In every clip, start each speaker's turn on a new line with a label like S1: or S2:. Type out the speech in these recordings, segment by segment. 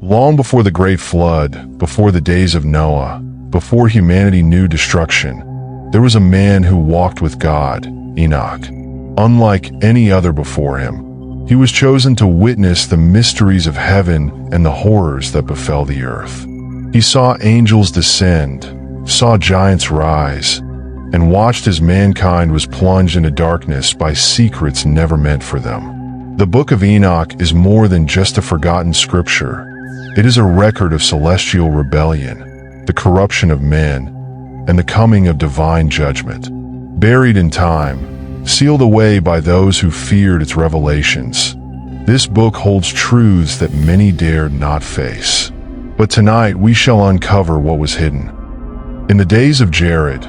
S1: Long before the great flood, before the days of Noah, before humanity knew destruction, there was a man who walked with God, Enoch. Unlike any other before him, he was chosen to witness the mysteries of heaven and the horrors that befell the earth. He saw angels descend, saw giants rise, and watched as mankind was plunged into darkness by secrets never meant for them. The Book of Enoch is more than just a forgotten scripture. It is a record of celestial rebellion, the corruption of men, and the coming of divine judgment. Buried in time, sealed away by those who feared its revelations, this book holds truths that many dared not face. But tonight we shall uncover what was hidden. In the days of Jared,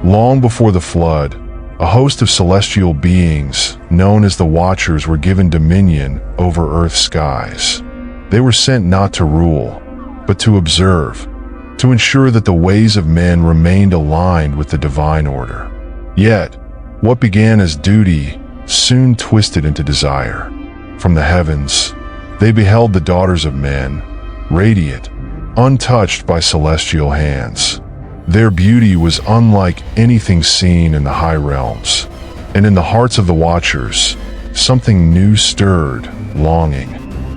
S1: long before the flood, a host of celestial beings, known as the Watchers, were given dominion over Earth's skies. They were sent not to rule, but to observe, to ensure that the ways of men remained aligned with the divine order. Yet, what began as duty soon twisted into desire. From the heavens, they beheld the daughters of men, radiant, untouched by celestial hands. Their beauty was unlike anything seen in the high realms, and in the hearts of the Watchers, something new stirred, longing.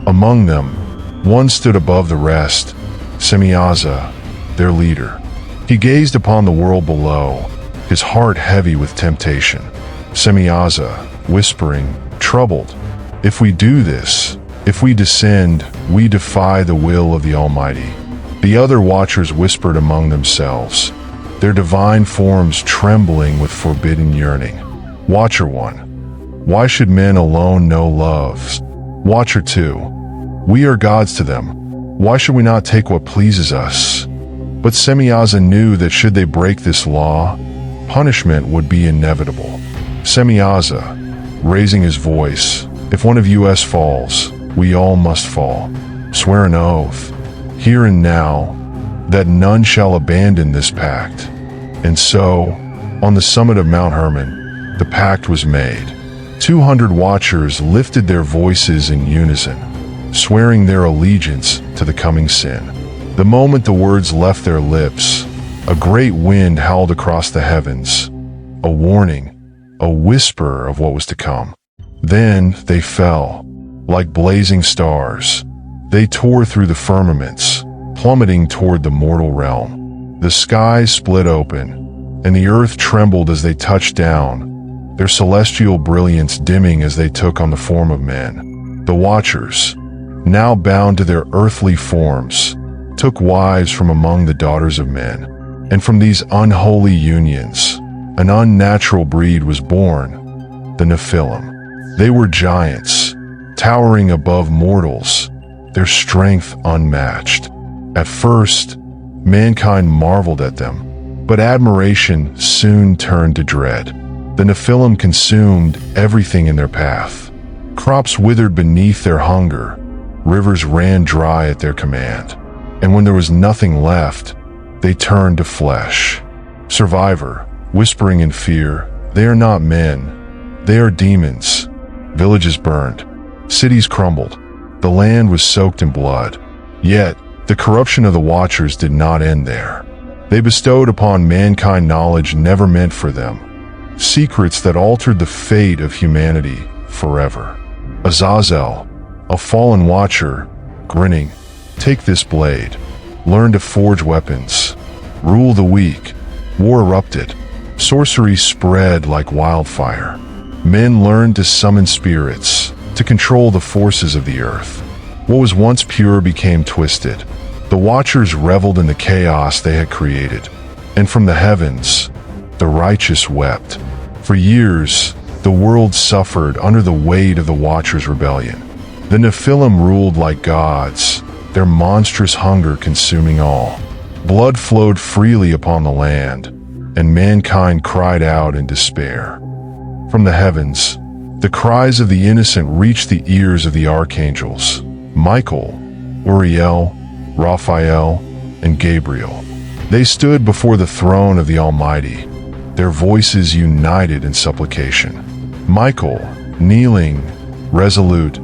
S1: Among them, one stood above the rest, Semyaza, their leader. He gazed upon the world below, his heart heavy with temptation. Semyaza, whispering, troubled, "If we do this, if we descend, we defy the will of the Almighty." The other Watchers whispered among themselves, their divine forms trembling with forbidden yearning. Watcher 1, why should men alone know love? Watcher 2, we are gods to them. Why should we not take what pleases us? But Semyaza knew that should they break this law, punishment would be inevitable. Semyaza, raising his voice, if one of us falls, we all must fall. Swear an oath, here and now, that none shall abandon this pact. And so, on the summit of Mount Hermon, the pact was made. 200 Watchers lifted their voices in unison, swearing their allegiance to the coming sin. The moment the words left their lips, a great wind howled across the heavens, a warning, a whisper of what was to come. Then they fell, like blazing stars. They tore through the firmaments, plummeting toward the mortal realm. The skies split open, and the earth trembled as they touched down, their celestial brilliance dimming as they took on the form of men. The Watchers, now bound to their earthly forms, took wives from among the daughters of men, and from these unholy unions, an unnatural breed was born, the Nephilim. They were giants, towering above mortals, their strength unmatched. At first, mankind marveled at them, but admiration soon turned to dread. The Nephilim consumed everything in their path. Crops withered beneath their hunger, rivers ran dry at their command, and when there was nothing left, they turned to flesh. Survivor, whispering in fear, they are not men, they are demons. Villages burned, cities crumbled, the land was soaked in blood. Yet, the corruption of the Watchers did not end there. They bestowed upon mankind knowledge never meant for them, secrets that altered the fate of humanity forever. Azazel, a fallen Watcher, grinning, take this blade, learn to forge weapons, rule the weak. War erupted, sorcery spread like wildfire. Men learned to summon spirits, to control the forces of the earth. What was once pure became twisted. The Watchers reveled in the chaos they had created, and from the heavens, the righteous wept. For years, the world suffered under the weight of the Watchers' rebellion. The Nephilim ruled like gods, their monstrous hunger consuming all. Blood flowed freely upon the land, and mankind cried out in despair. From the heavens, the cries of the innocent reached the ears of the archangels, Michael, Uriel, Raphael, and Gabriel. They stood before the throne of the Almighty, their voices united in supplication. Michael, kneeling, resolute,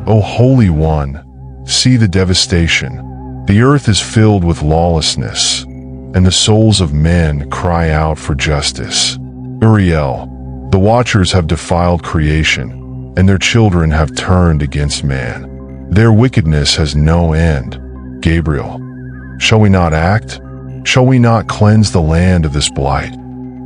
S1: "O Holy One, see the devastation. The earth is filled with lawlessness, and the souls of men cry out for justice. Uriel, the watchers have defiled creation, and their children have turned against man. Their wickedness has no end. Gabriel, shall we not act? Shall we not cleanse the land of this blight?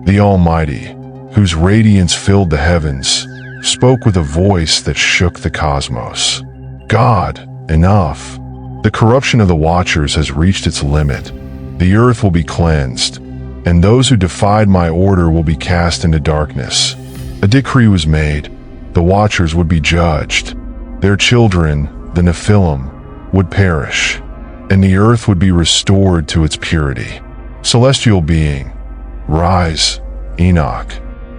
S1: The Almighty, whose radiance filled the heavens, spoke with a voice that shook the cosmos. God, enough. The corruption of the watchers has reached its limit. The earth will be cleansed, and those who defied my order will be cast into darkness. A decree was made. The watchers would be judged. Their children, the Nephilim, would perish, and the earth would be restored to its purity. Celestial being, rise, Enoch.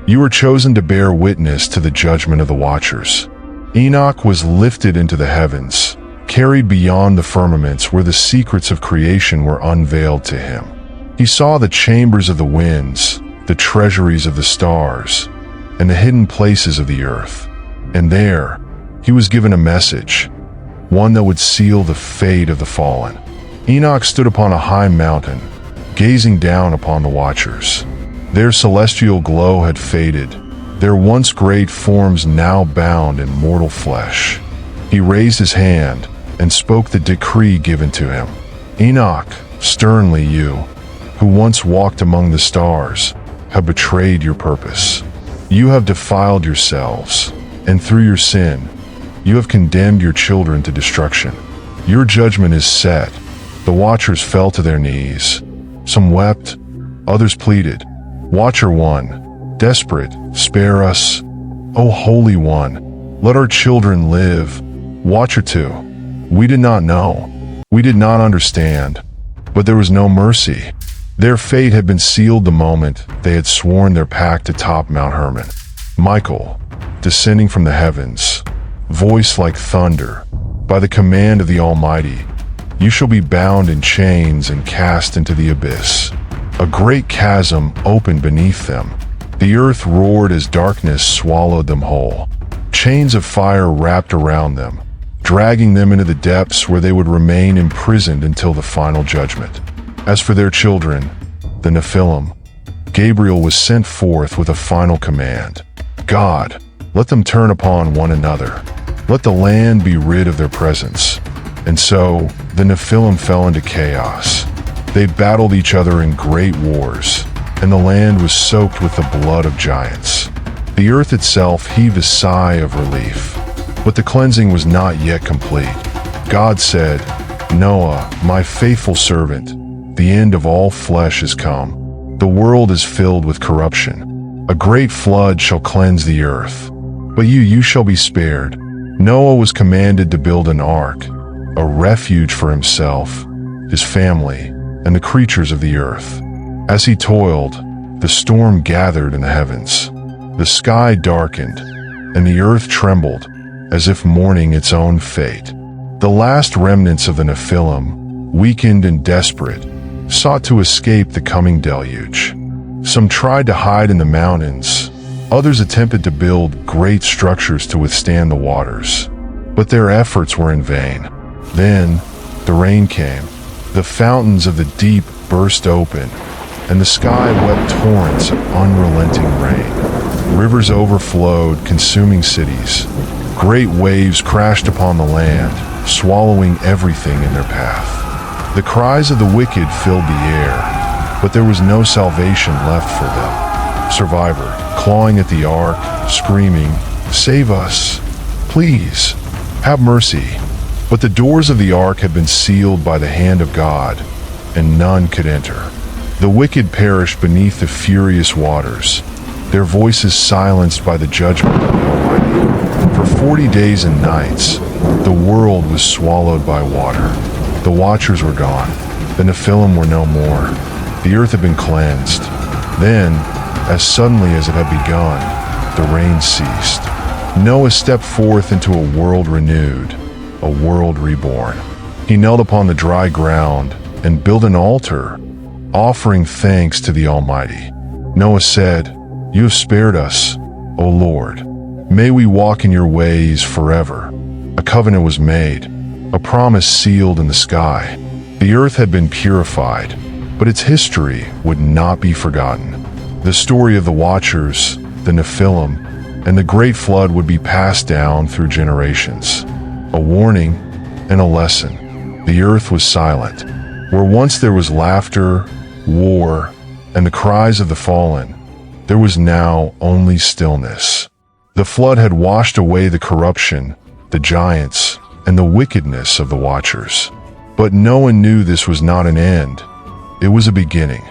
S1: You were chosen to bear witness to the judgment of the watchers. Enoch was lifted into the heavens, carried beyond the firmaments where the secrets of creation were unveiled to him. He saw the chambers of the winds, the treasuries of the stars, and the hidden places of the earth. And there, he was given a message, one that would seal the fate of the fallen. Enoch stood upon a high mountain, gazing down upon the watchers. Their celestial glow had faded, their once great forms now bound in mortal flesh. He raised his hand and spoke the decree given to him. Enoch, sternly you, who once walked among the stars, have betrayed your purpose. You have defiled yourselves, and through your sin, you have condemned your children to destruction. Your judgment is set. The watchers fell to their knees. Some wept, others pleaded. Watcher one, desperate, spare us. O Holy One, let our children live. Watcher two, we did not know. We did not understand. But there was no mercy. Their fate had been sealed the moment they had sworn their pact atop Mount Hermon. Michael, descending from the heavens, voice like thunder, by the command of the Almighty, you shall be bound in chains and cast into the abyss. A great chasm opened beneath them. The earth roared as darkness swallowed them whole. Chains of fire wrapped around them, dragging them into the depths where they would remain imprisoned until the final judgment. As for their children, the Nephilim, Gabriel was sent forth with a final command. God, let them turn upon one another. Let the land be rid of their presence. And so, the Nephilim fell into chaos. They battled each other in great wars, and the land was soaked with the blood of giants. The earth itself heaved a sigh of relief, but the cleansing was not yet complete. God said, Noah, my faithful servant, the end of all flesh is come. The world is filled with corruption. A great flood shall cleanse the earth. But you shall be spared. Noah was commanded to build an ark, a refuge for himself, his family, and the creatures of the earth. As he toiled, the storm gathered in the heavens. The sky darkened, and the earth trembled, as if mourning its own fate. The last remnants of the Nephilim, weakened and desperate, sought to escape the coming deluge. Some tried to hide in the mountains. Others attempted to build great structures to withstand the waters. But their efforts were in vain. Then, the rain came. The fountains of the deep burst open, and the sky wept torrents of unrelenting rain. Rivers overflowed, consuming cities. Great waves crashed upon the land, swallowing everything in their path. The cries of the wicked filled the air, but there was no salvation left for them. Survivor, clawing at the ark, screaming, "Save us! Please, have mercy!" But the doors of the ark had been sealed by the hand of God, and none could enter. The wicked perished beneath the furious waters, their voices silenced by the judgment of the Almighty. For 40 days and nights, the world was swallowed by water. The watchers were gone. The Nephilim were no more. The earth had been cleansed. Then, as suddenly as it had begun, the rain ceased. Noah stepped forth into a world renewed, a world reborn. He knelt upon the dry ground and built an altar, offering thanks to the Almighty. Noah said, "You have spared us, O Lord. May we walk in your ways forever." A covenant was made, a promise sealed in the sky. The earth had been purified, but its history would not be forgotten. The story of the Watchers, the Nephilim, and the Great Flood would be passed down through generations. A warning and a lesson. The earth was silent. Where once there was laughter, war, and the cries of the fallen, there was now only stillness. The flood had washed away the corruption, the giants, and the wickedness of the Watchers. But Noah knew this was not an end. It was a beginning.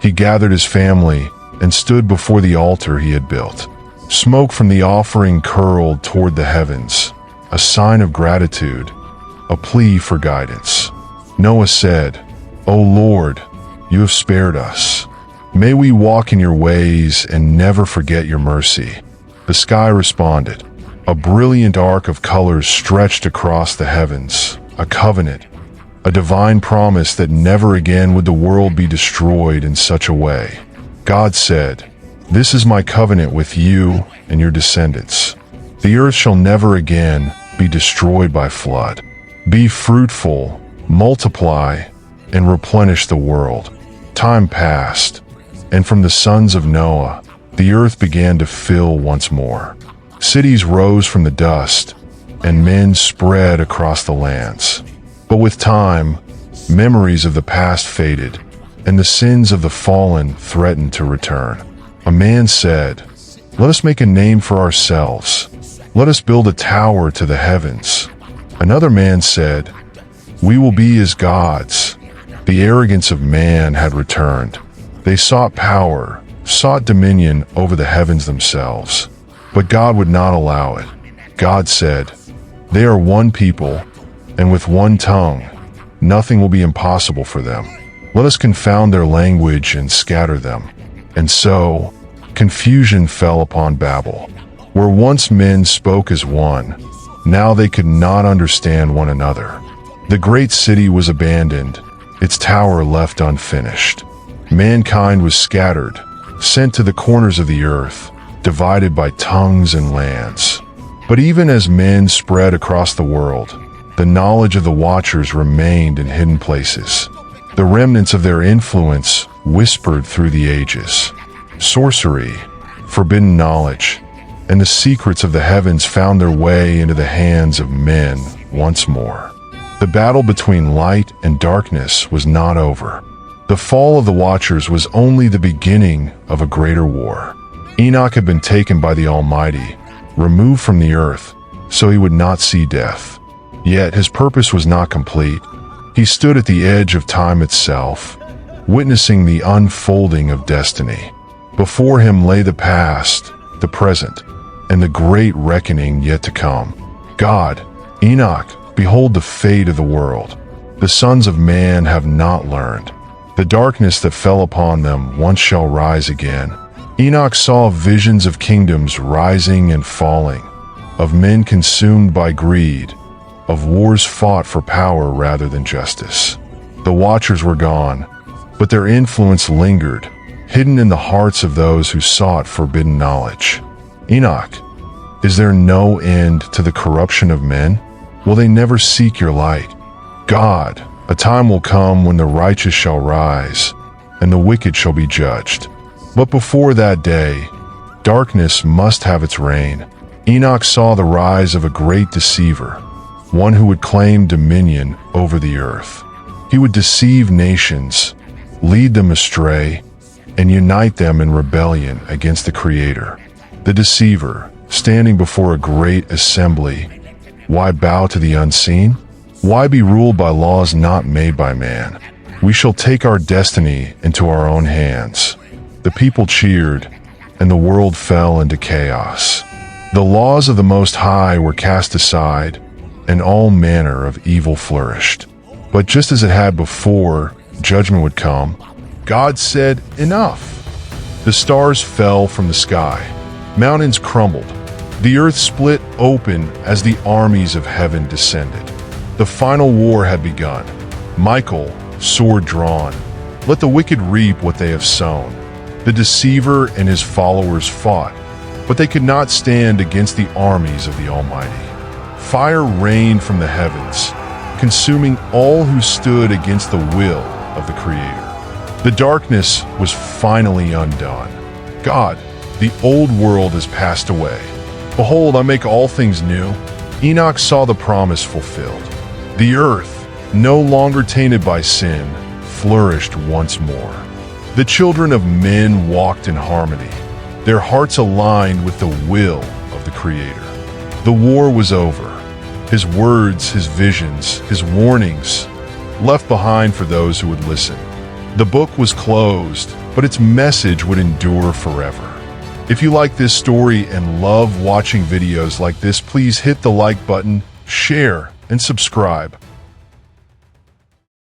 S1: He gathered his family and stood before the altar he had built. Smoke from the offering curled toward the heavens, a sign of gratitude, a plea for guidance. Noah said, "O Lord, you have spared us. May we walk in your ways and never forget your mercy." The sky responded. A brilliant arc of colors stretched across the heavens, a covenant, a divine promise that never again would the world be destroyed in such a way. God said, "This is my covenant with you and your descendants. The earth shall never again be destroyed by flood. Be fruitful, multiply, and replenish the world." Time passed, and from the sons of Noah, the earth began to fill once more. Cities rose from the dust, and men spread across the lands. But with time, memories of the past faded, and the sins of the fallen threatened to return. A man said, "Let us make a name for ourselves. Let us build a tower to the heavens." Another man said, "We will be as gods." The arrogance of man had returned. They sought power, sought dominion over the heavens themselves. But God would not allow it. God said, "They are one people, and with one tongue. Nothing will be impossible for them. Let us confound their language and scatter them." And so, confusion fell upon Babel. Where once men spoke as one, now they could not understand one another. The great city was abandoned, its tower left unfinished. Mankind was scattered, sent to the corners of the earth, divided by tongues and lands. But even as men spread across the world, the knowledge of the Watchers remained in hidden places. The remnants of their influence whispered through the ages. Sorcery, forbidden knowledge, and the secrets of the heavens found their way into the hands of men once more. The battle between light and darkness was not over. The fall of the Watchers was only the beginning of a greater war. Enoch had been taken by the Almighty, removed from the earth, so he would not see death. Yet his purpose was not complete. He stood at the edge of time itself, witnessing the unfolding of destiny. Before him lay the past, the present, and the great reckoning yet to come. God, Enoch, behold the fate of the world. The sons of man have not learned. The darkness that fell upon them once shall rise again. Enoch saw visions of kingdoms rising and falling, of men consumed by greed, of wars fought for power rather than justice. The Watchers were gone, but their influence lingered, hidden in the hearts of those who sought forbidden knowledge. Enoch, is there no end to the corruption of men? Will they never seek your light? God, a time will come when the righteous shall rise, and the wicked shall be judged. But before that day, darkness must have its reign. Enoch saw the rise of a great deceiver, one who would claim dominion over the earth. He would deceive nations, lead them astray, and unite them in rebellion against the Creator. The deceiver, standing before a great assembly, why bow to the unseen? Why be ruled by laws not made by man? We shall take our destiny into our own hands. The people cheered, and the world fell into chaos. The laws of the Most High were cast aside, and all manner of evil flourished. But just as it had before, judgment would come. God said, "Enough." The stars fell from the sky. Mountains crumbled. The earth split open as the armies of heaven descended. The final war had begun. Michael, sword drawn. Let the wicked reap what they have sown. The deceiver and his followers fought, but they could not stand against the armies of the Almighty. Fire rained from the heavens. consuming all who stood against the will of the Creator. The darkness was finally undone. God, the old world has passed away. Behold, I make all things new. Enoch saw the promise fulfilled. The earth, no longer tainted by sin, flourished once more. The children of men walked in harmony, their hearts aligned with the will of the Creator. The war was over. His words, his visions, his warnings, left behind for those who would listen. The book was closed, but its message would endure forever. If you like this story and love watching videos like this, please hit the like button, share, and subscribe.